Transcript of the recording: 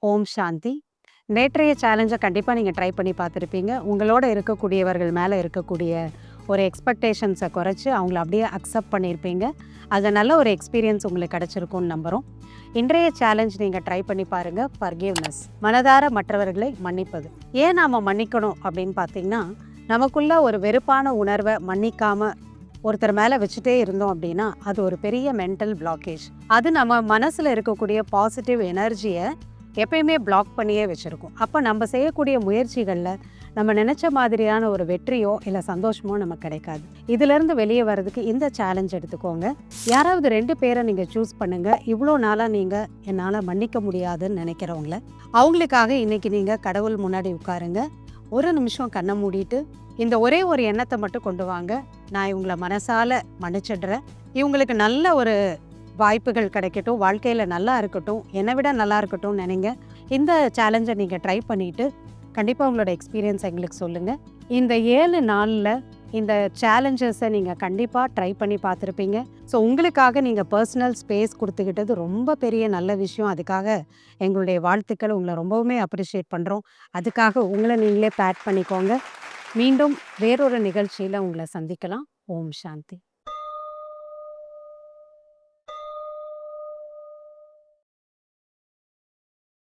ஓம் சாந்தி. நேற்றைய சேலஞ்ச கண்டிப்பா நீங்க ட்ரை பண்ணி பார்த்துருப்பீங்க. உங்களோட இருக்கக்கூடியவர்கள் மேல இருக்கக்கூடிய ஒரு எக்ஸ்பெக்டேஷன்ஸ குறைச்சு, அவங்கள அப்படியே அக்செப்ட் பண்ணியிருப்பீங்க. அது நல்ல ஒரு எக்ஸ்பீரியன்ஸ் உங்களுக்கு கிடைச்சிருக்கும்னு நம்புறோம். இன்றைய சேலஞ்ச் நீங்க ட்ரை பண்ணி பாருங்க. ஃபர்கிவ்னஸ். மனதார மற்றவர்களை மன்னிப்பது. ஏன் நாம மன்னிக்கணும் அப்படின்னு பார்த்தீங்கன்னா, நமக்குள்ள ஒரு வெறுப்பான உணர்வ மன்னிக்காம ஒருத்தர் மேல வச்சுட்டே இருந்தோம் அப்படின்னா, அது ஒரு பெரிய மென்டல் பிளாக்கேஜ். அது நம்ம மனசுல இருக்கக்கூடிய பாசிட்டிவ் எனர்ஜிய எப்பயுமே பிளாக் பண்ணியே வச்சிருக்கும். அப்ப நம்ம செய்யக்கூடிய முயற்சிகள்ல நம்ம நினைச்ச மாதிரியான ஒரு வெற்றியோ இல்ல சந்தோஷமோ நமக்கு கிடைக்காது. இதிலிருந்து வெளியே வர்றதுக்கு இந்த சேலஞ்ச் எடுத்துக்கோங்க. யாராவது 2 பேரை நீங்க சூஸ் பண்ணுங்க. இவ்வளோ நாளா நீங்க என்னால மன்னிக்க முடியாதுன்னு நினைக்கிறவங்கள, அவங்களுக்காக இன்னைக்கு நீங்க கடவுள் முன்னாடி உட்காருங்க. ஒரு நிமிஷம் கண்ணை மூடிட்டு இந்த ஒரே ஒரு எண்ணத்தை மட்டும் கொண்டு வாங்க. நான் இவங்களை மனசால மன்னிச்சிடுறேன். இவங்களுக்கு நல்ல ஒரு வாய்ப்புகள் கிடைக்கட்டும், வாழ்க்கையில நல்லா இருக்கட்டும், என்னை விட நல்லா இருக்கட்டும்னு நினைங்க. இந்த சேலஞ்சை நீங்க ட்ரை பண்ணிட்டு கண்டிப்பா உங்களோட எக்ஸ்பீரியன்ஸ் எங்களுக்கு சொல்லுங்க. இந்த 7 நாள்ல இந்த சேலஞ்சஸை நீங்க கண்டிப்பா ட்ரை பண்ணி பார்த்துருப்பீங்க. ஸோ உங்களுக்காக நீங்க பர்சனல் ஸ்பேஸ் கொடுத்துக்கிட்டது ரொம்ப பெரிய நல்ல விஷயம். அதுக்காக எங்களுடைய வாழ்த்துக்கள். உங்களை ரொம்பவுமே அப்ரிஷியேட் பண்றோம். அதுக்காக உங்களை நீங்களே பேட் பண்ணிக்கோங்க. மீண்டும் வேறொரு நிகழ்ச்சியில உங்களை சந்திக்கலாம். ஓம் சாந்தி.